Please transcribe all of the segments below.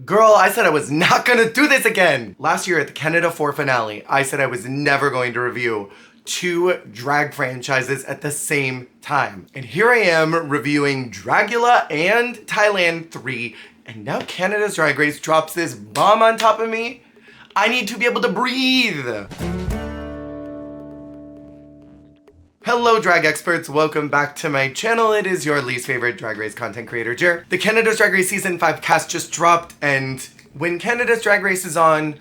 Girl, I said I was not gonna do this again! Last year at the Canada 4 finale, I said I was never going to review 2 drag franchises at the same time. And here I am reviewing Dragula and Thailand 3, and now Canada's Drag Race drops this bomb on top of me. I need to be able to breathe. Hello drag experts, welcome back to my channel. It is your least favorite Drag Race content creator, Jer. The Canada's Drag Race Season 5 cast just dropped, and when Canada's Drag Race is on,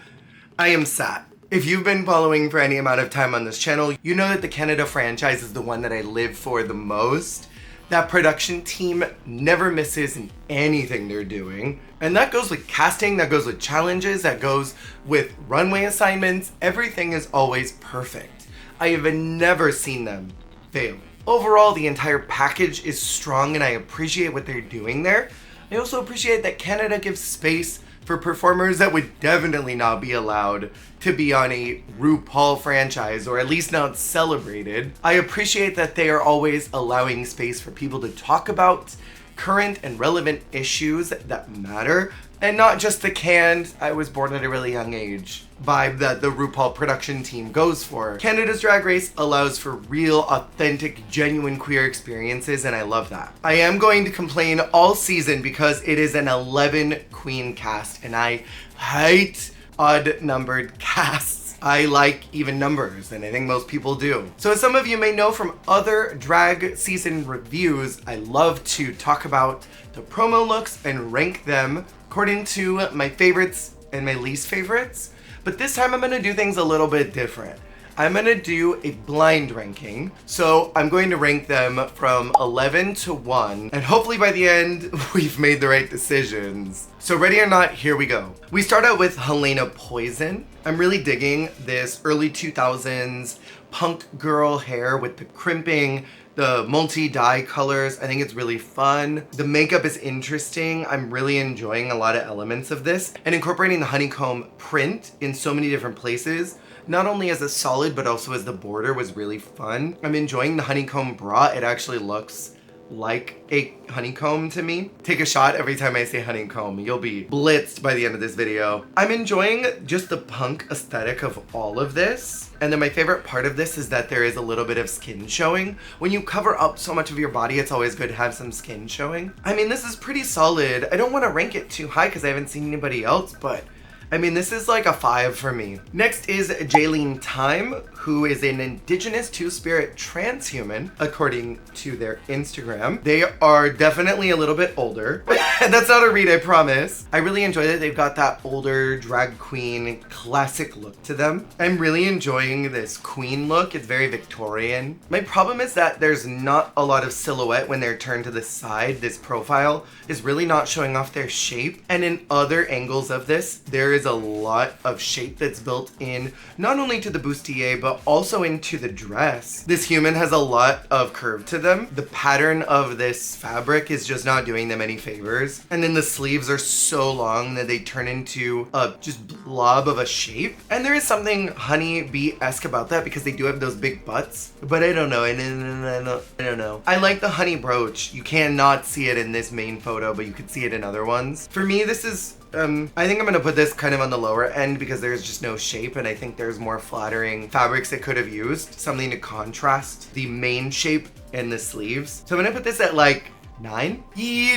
I am sad. If you've been following for any amount of time on this channel, you know that the Canada franchise is the one that I live for the most. That production team never misses in anything they're doing. And that goes with casting, that goes with challenges, that goes with runway assignments. Everything is always perfect. I have never seen them fail. Overall, the entire package is strong and I appreciate what they're doing there. I also appreciate that Canada gives space for performers that would definitely not be allowed to be on a RuPaul franchise, or at least not celebrated. I appreciate that they are always allowing space for people to talk about current and relevant issues that matter, and not just the canned, I was born at a really young age vibe that the RuPaul production team goes for. Canada's Drag Race allows for real, authentic, genuine queer experiences, and I love that. I am going to complain all season because it is an 11 queen cast, and I hate odd-numbered casts. I like even numbers, and I think most people do. So as some of you may know from other drag season reviews, I love to talk about the promo looks and rank them according to my favorites and my least favorites. But this time I'm gonna do things a little bit different. I'm gonna do a blind ranking. So I'm going to rank them from 11 to 1, and hopefully by the end, we've made the right decisions. So ready or not, here we go. We start out with Helena Poison. I'm really digging this early 2000s punk girl hair with the crimping, the multi-dye colors. I think it's really fun. The makeup is interesting. I'm really enjoying a lot of elements of this, and incorporating the honeycomb print in so many different places, not only as a solid, but also as the border, was really fun. I'm enjoying the honeycomb bra. It actually looks like a honeycomb to me. Take a shot every time I say honeycomb. You'll be blitzed by the end of this video. I'm enjoying just the punk aesthetic of all of this. And then my favorite part of this is that there is a little bit of skin showing. When you cover up so much of your body, it's always good to have some skin showing. I mean, this is pretty solid. I don't want to rank it too high because I haven't seen anybody else, but I mean, this is like a 5 for me. Next is Jaylene Time, who is an indigenous two-spirit transhuman, according to their Instagram. They are definitely a little bit older. That's not a read, I promise. I really enjoy that they've got that older drag queen classic look to them. I'm really enjoying this queen look. It's very Victorian. My problem is that there's not a lot of silhouette when they're turned to the side. This profile is really not showing off their shape. And in other angles of this, there is a lot of shape that's built in, not only to the bustier, but also into the dress. This human has a lot of curve to them. The pattern of this fabric is just not doing them any favors. And then the sleeves are so long that they turn into a just blob of a shape. And there is something honey bee-esque about that because they do have those big butts. But I don't know. I don't know. I like the honey brooch. You cannot see it in this main photo, but you could see it in other ones. For me, this is I think I'm gonna put this kind of on the lower end because there's just no shape, and I think there's more flattering fabrics it could have used. Something to contrast the main shape and the sleeves. So I'm gonna put this at like 9.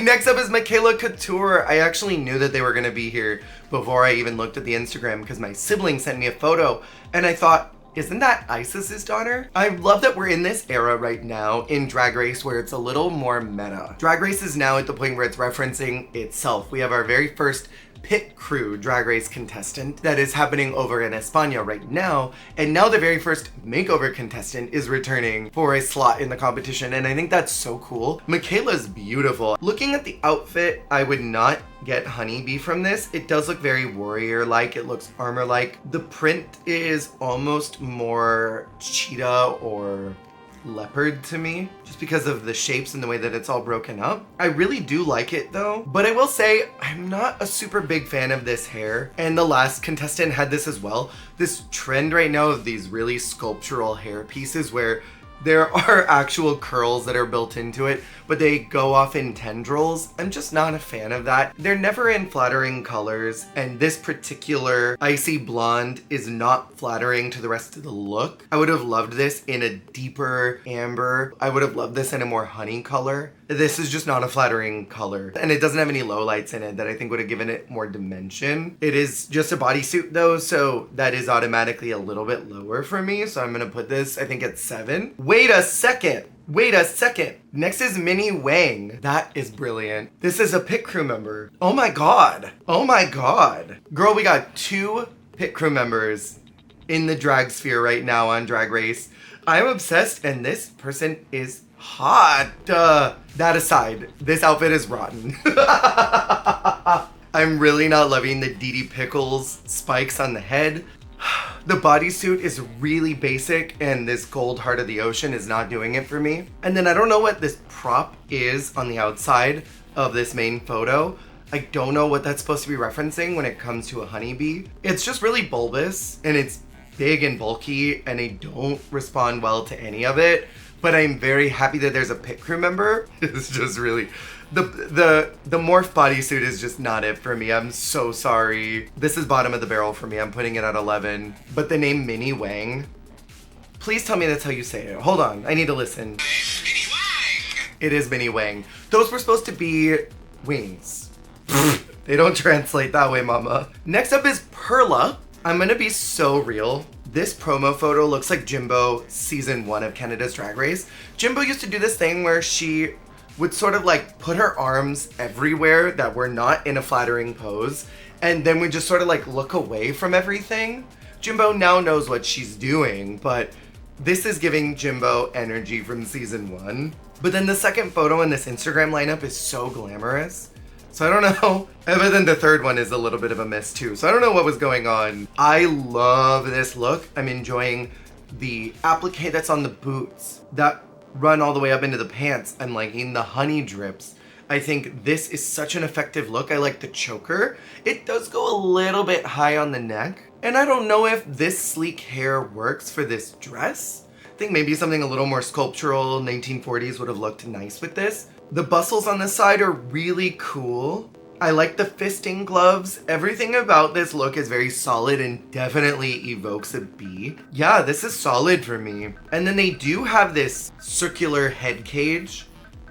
Next up is Michaela Couture. I actually knew that they were gonna be here before I even looked at the Instagram because my sibling sent me a photo, and I thought, isn't that Isis's daughter? I love that we're in this era right now in Drag Race where it's a little more meta. Drag Race is now at the point where it's referencing itself. We have our very first pit crew Drag Race contestant that is happening over in España right now, and now the very first makeover contestant is returning for a slot in the competition, and I think that's so cool. Michaela's beautiful. Looking at the outfit, I would not get honeybee from this. It does look very warrior-like. It looks armor-like. The print is almost more cheetah or leopard to me, just because of the shapes and the way that it's all broken up. I really do like it though, but I will say I'm not a super big fan of this hair, and the last contestant had this as well. This trend right now of these really sculptural hair pieces where There are actual curls that are built into it, but they go off in tendrils. I'm just not a fan of that. They're never in flattering colors, and this particular icy blonde is not flattering to the rest of the look. I would have loved this in a deeper amber. I would have loved this in a more honey color. This is just not a flattering color, and it doesn't have any lowlights in it that I think would have given it more dimension. It is just a bodysuit though, so that is automatically a little bit lower for me, so I'm gonna put this, I think, at 7. Wait a second. Next is Minnie Wang. That is brilliant. This is a pit crew member. Oh my god. Girl, we got 2 pit crew members in the drag sphere right now on Drag Race. I'm obsessed, and this person is hot. That aside, this outfit is rotten. I'm really not loving the Dee Dee Pickles spikes on the head. The bodysuit is really basic, and this gold heart of the ocean is not doing it for me. And then I don't know what this prop is on the outside of this main photo. I don't know what that's supposed to be referencing when it comes to a honeybee. It's just really bulbous, and it's big and bulky, and I don't respond well to any of it. But I'm very happy that there's a pit crew member. It's just really... The morph bodysuit is just not it for me. I'm so sorry. This is bottom of the barrel for me. I'm putting it at 11. But the name Minnie Wang, please tell me that's how you say it. Hold on, I need to listen. Minnie Wang! It is Minnie Wang. Those were supposed to be wings. They don't translate that way, mama. Next up is Perla. I'm gonna be so real. This promo photo looks like Jimbo season 1 of Canada's Drag Race. Jimbo used to do this thing where she would sort of like put her arms everywhere that were not in a flattering pose, and then would just sort of like look away from everything. Jimbo now knows what she's doing, but this is giving Jimbo energy from season 1. But then the second photo in this Instagram lineup is so glamorous. So I don't know, but then the third one is a little bit of a miss too. So I don't know what was going on. I love this look. I'm enjoying the applique that's on the boots that run all the way up into the pants. I'm liking the honey drips. I think this is such an effective look. I like the choker. It does go a little bit high on the neck. And I don't know if this sleek hair works for this dress. I think maybe something a little more sculptural, 1940s would have looked nice with this. The bustles on the side are really cool. I like the fisting gloves. Everything about this look is very solid and definitely evokes a bee. Yeah, this is solid for me. And then they do have this circular head cage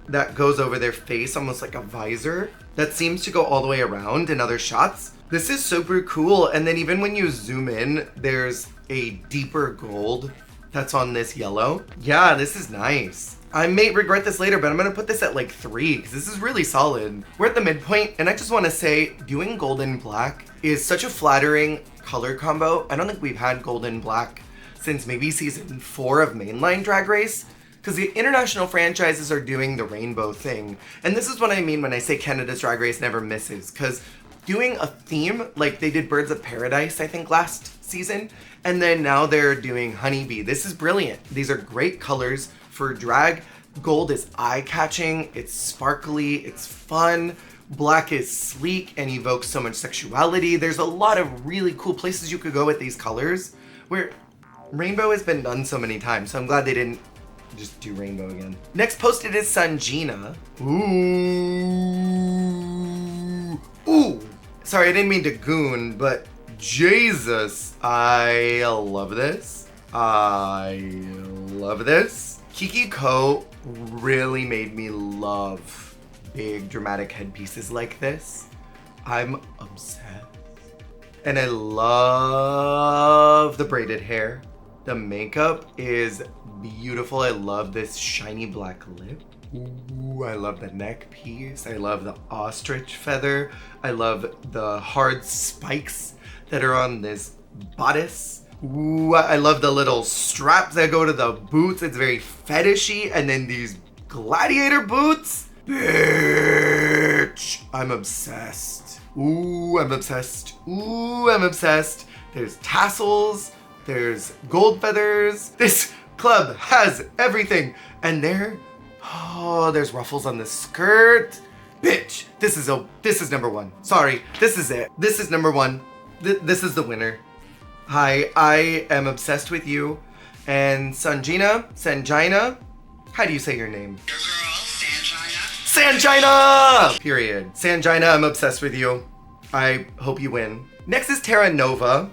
that goes over their face, almost like a visor, that seems to go all the way around in other shots. This is super cool. And then even when you zoom in, there's a deeper gold that's on this yellow. Yeah, this is nice. I may regret this later, but I'm gonna put this at like 3 because this is really solid. We're at the midpoint, and I just wanna say doing gold and black is such a flattering color combo. I don't think we've had gold and black since maybe season 4 of mainline Drag Race, because the international franchises are doing the rainbow thing. And this is what I mean when I say Canada's Drag Race never misses, because doing a theme like they did Birds of Paradise, I think last season, and then now they're doing Honeybee. This is brilliant. These are great colors for drag. Gold is eye-catching, it's sparkly, it's fun. Black is sleek and evokes so much sexuality. There's a lot of really cool places you could go with these colors, where rainbow has been done so many times, so I'm glad they didn't just do rainbow again. Next posted is Sanjina. Ooh. Sorry, I didn't mean to goon, but Jesus, I love this. Kiki Ko really made me love big dramatic headpieces like this. I'm obsessed. And I love the braided hair. The makeup is beautiful. I love this shiny black lip. Ooh, I love the neck piece. I love the ostrich feather. I love the hard spikes that are on this bodice. Ooh, I love the little straps that go to the boots. It's very fetishy. And then these gladiator boots. Bitch. I'm obsessed. Ooh, I'm obsessed. There's tassels. There's gold feathers. This club has everything. And there's ruffles on the skirt. Bitch, this is number 1. Sorry, this is it. This is number 1. This is the winner. Hi, I am obsessed with you. And Sanjina, how do you say your name? Your girl, Sanjina. Sanjina! Period. Sanjina, I'm obsessed with you. I hope you win. Next is Terra Nova.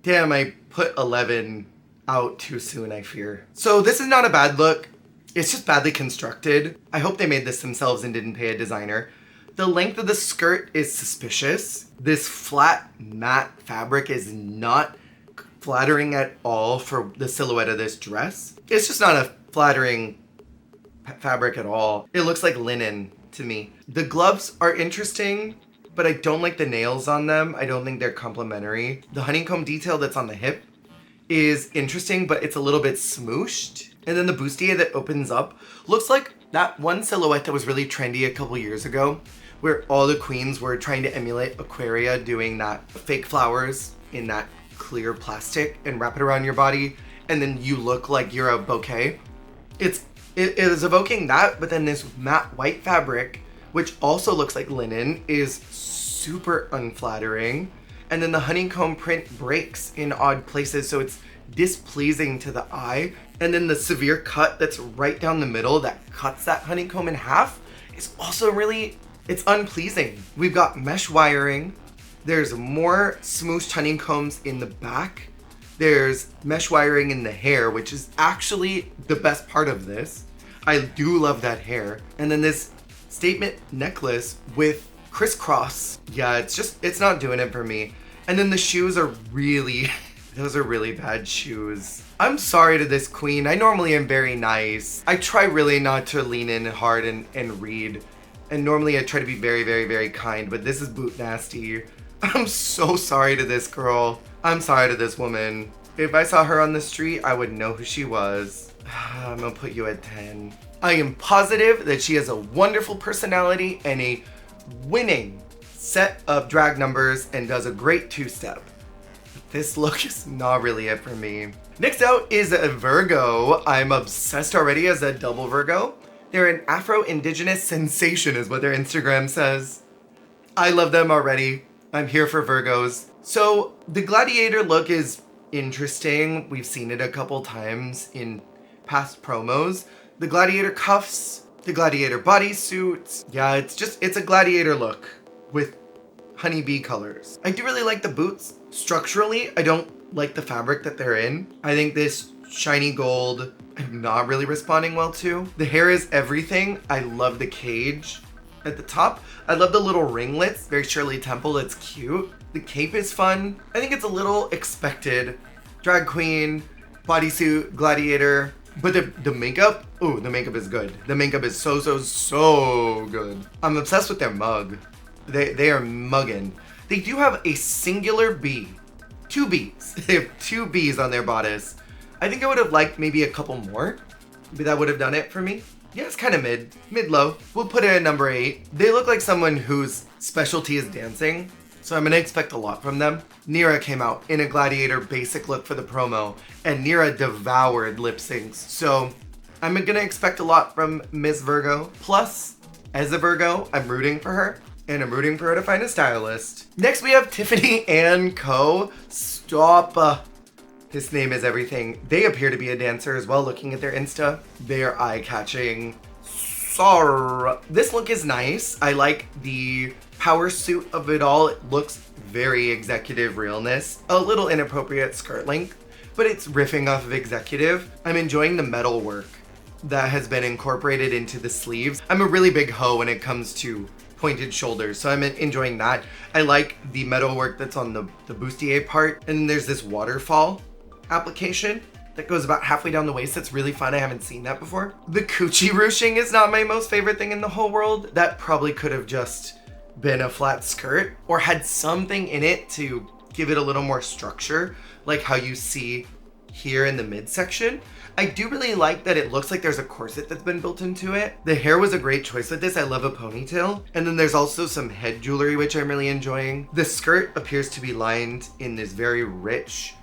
Damn, I put 11 out too soon, I fear. So this is not a bad look. It's just badly constructed. I hope they made this themselves and didn't pay a designer. The length of the skirt is suspicious. This flat matte fabric is not flattering at all for the silhouette of this dress. It's just not a flattering fabric at all. It looks like linen to me. The gloves are interesting, but I don't like the nails on them. I don't think they're complementary. The honeycomb detail that's on the hip is interesting, but it's a little bit smooshed. And then the bustier that opens up looks like that one silhouette that was really trendy a couple years ago, where all the queens were trying to emulate Aquaria doing that fake flowers in that clear plastic and wrap it around your body, and then you look like you're a bouquet. It is evoking that, but then this matte white fabric, which also looks like linen, is super unflattering. And then the honeycomb print breaks in odd places, so it's displeasing to the eye. And then the severe cut that's right down the middle that cuts that honeycomb in half is also really, it's unpleasing. We've got mesh wiring. There's more smooshed honeycombs in the back. There's mesh wiring in the hair, which is actually the best part of this. I do love that hair. And then this statement necklace with crisscross. Yeah, it's not doing it for me. And then the shoes are really, those are really bad shoes. I'm sorry to this queen. I normally am very nice. I try really not to lean in hard and read. And normally I try to be very, very, very kind, but this is boot nasty. I'm so sorry to this girl. I'm sorry to this woman. If I saw her on the street, I would know who she was. I'm gonna put you at 10. I am positive that she has a wonderful personality and a winning set of drag numbers and does a great two-step. This look is not really it for me. Next out is a Virgo. I'm obsessed already as a double Virgo. They're an Afro-Indigenous sensation is what their Instagram says. I love them already. I'm here for Virgos. So the gladiator look is interesting. We've seen it a couple times in past promos. The gladiator cuffs, the gladiator bodysuits. Yeah, it's a gladiator look with honeybee colors. I do really like the boots. Structurally, I don't like the fabric that they're in. I think this shiny gold, I'm not really responding well to. The hair is everything. I love the cage at the top. I love the little ringlets, very Shirley Temple, it's cute. The cape is fun. I think it's a little expected. Drag queen, bodysuit, gladiator. But the makeup, ooh, the makeup is good. The makeup is so good. I'm obsessed with their mug. They are mugging. They do have a singular bee. 2 bees. They have 2 bees on their bodice. I think I would have liked maybe a couple more. Maybe that would have done it for me. Yeah, it's kind of mid-low. We'll put it at number 8. They look like someone whose specialty is dancing, so I'm gonna expect a lot from them. Nira came out in a gladiator basic look for the promo, and Nira devoured lip syncs. So I'm gonna expect a lot from Miss Virgo. Plus, as a Virgo, I'm rooting for her, and I'm rooting for her to find a stylist. Next we have Tiffany and Co. Stop. This name is everything. They appear to be a dancer as well, looking at their Insta. They are eye-catching. Sorry. This look is nice. I like the power suit of it all. It looks very executive realness. A little inappropriate skirt length, but it's riffing off of executive. I'm enjoying the metal work that has been incorporated into the sleeves. I'm a really big hoe when it comes to pointed shoulders, so I'm enjoying that. I like the metal work that's on the bustier part, and then there's this waterfall application that goes about halfway down the waist. That's really fun. I haven't seen that before. The coochie ruching is not my most favorite thing in the whole world. That probably could have just been a flat skirt or had something in it to give it a little more structure, like how you see here in the midsection. I do really like that it looks like there's a corset that's been built into it. The hair was a great choice with this. I love a ponytail. And then there's also some head jewelry, which I'm really enjoying. The skirt appears to be lined in this very rich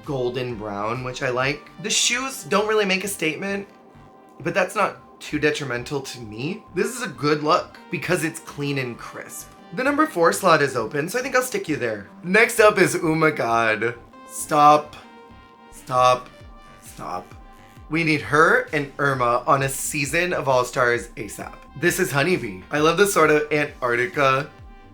golden brown, which I like. The shoes don't really make a statement, but that's not too detrimental to me. This is a good look because it's clean and crisp. The number 4 slot is open, so I think I'll stick you there. Next up is, oh my god. Stop. Stop. Stop. We need her and Irma on a season of All Stars ASAP. This is Honeybee. I love the sort of Antarctica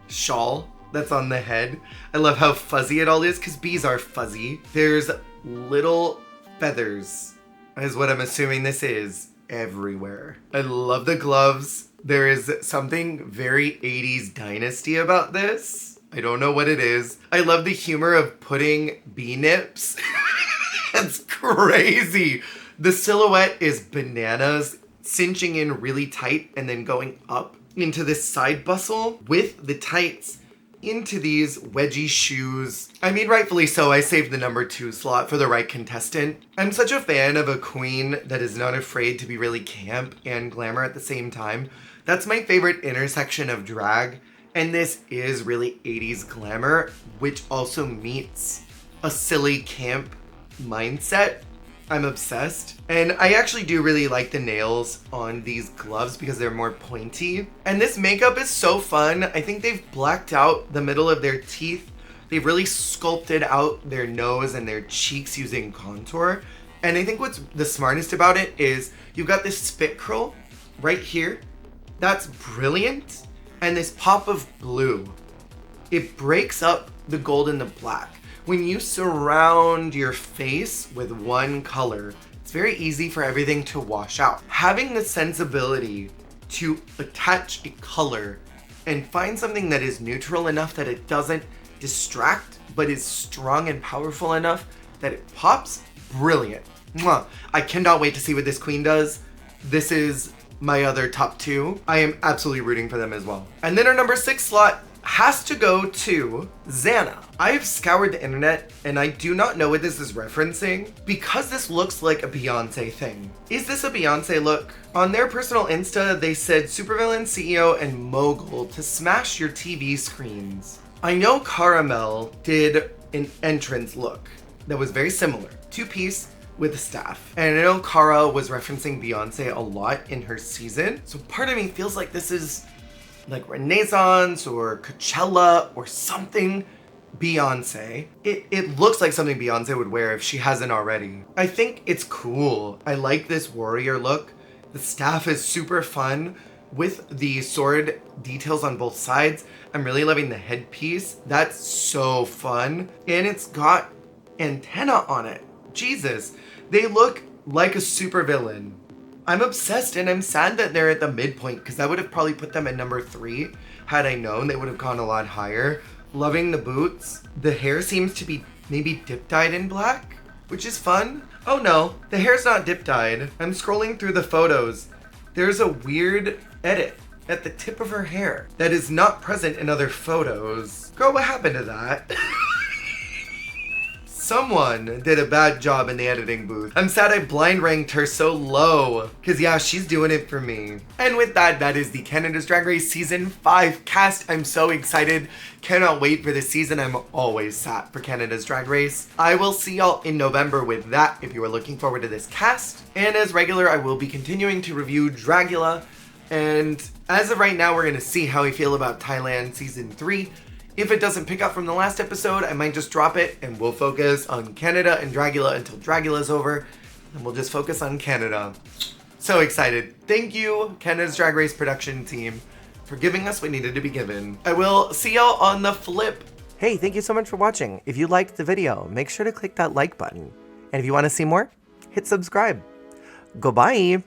shawl that's on the head. I love how fuzzy it all is, because bees are fuzzy. There's little feathers, is what I'm assuming this is, everywhere. I love the gloves. There is something very 80s Dynasty about this. I don't know what it is. I love the humor of putting bee nips. It's crazy. The silhouette is bananas, cinching in really tight and then going up into this side bustle with the tights into these wedgie shoes. I mean, rightfully so, I saved the number 2 slot for the right contestant. I'm such a fan of a queen that is not afraid to be really camp and glamour at the same time. That's my favorite intersection of drag, and this is really 80s glamour, which also meets a silly camp mindset. I'm obsessed. And I actually do really like the nails on these gloves because they're more pointy. And this makeup is so fun. I think they've blacked out the middle of their teeth. They've really sculpted out their nose and their cheeks using contour. And I think what's the smartest about it is you've got this spit curl right here. That's brilliant. And this pop of blue. It breaks up the gold and the black. When you surround your face with one color, it's very easy for everything to wash out. Having the sensibility to attach a color and find something that is neutral enough that it doesn't distract, but is strong and powerful enough that it pops, brilliant. Mwah. I cannot wait to see what this queen does. This is my other top 2. I am absolutely rooting for them as well. And then our number 6 slot has to go to Xana. I've scoured the internet and I do not know what this is referencing because this looks like a Beyonce thing. Is this a Beyonce look? On their personal Insta, they said supervillain, CEO, and mogul to smash your TV screens. I know Caramel did an entrance look that was very similar. 2-piece with a staff. And I know Cara was referencing Beyonce a lot in her season. So part of me feels like this is like Renaissance or Coachella or something Beyonce. It looks like something Beyonce would wear if she hasn't already. I think it's cool. I like this warrior look. The staff is super fun with the sword details on both sides. I'm really loving the headpiece. That's so fun. And it's got antenna on it. Jesus, they look like a supervillain. I'm obsessed and I'm sad that they're at the midpoint because that would have probably put them at number 3. Had I known, they would have gone a lot higher. Loving the boots. The hair seems to be maybe dip dyed in black, which is fun. Oh no, the hair's not dip dyed. I'm scrolling through the photos. There's a weird edit at the tip of her hair that is not present in other photos. Girl, what happened to that? Someone did a bad job in the editing booth. I'm sad I blind ranked her so low. Cause yeah, she's doing it for me. And with that, that is the Canada's Drag Race Season 5 cast. I'm so excited. Cannot wait for this season. I'm always sat for Canada's Drag Race. I will see y'all in November with that if you are looking forward to this cast. And as regular, I will be continuing to review Dragula. And as of right now, we're gonna see how we feel about Thailand Season 3. If it doesn't pick up from the last episode, I might just drop it and we'll focus on Canada and Dragula until Dragula's over. And we'll just focus on Canada. So excited. Thank you, Canada's Drag Race production team, for giving us what needed to be given. I will see y'all on the flip. Hey, thank you so much for watching. If you liked the video, make sure to click that like button. And if you want to see more, hit subscribe. Goodbye.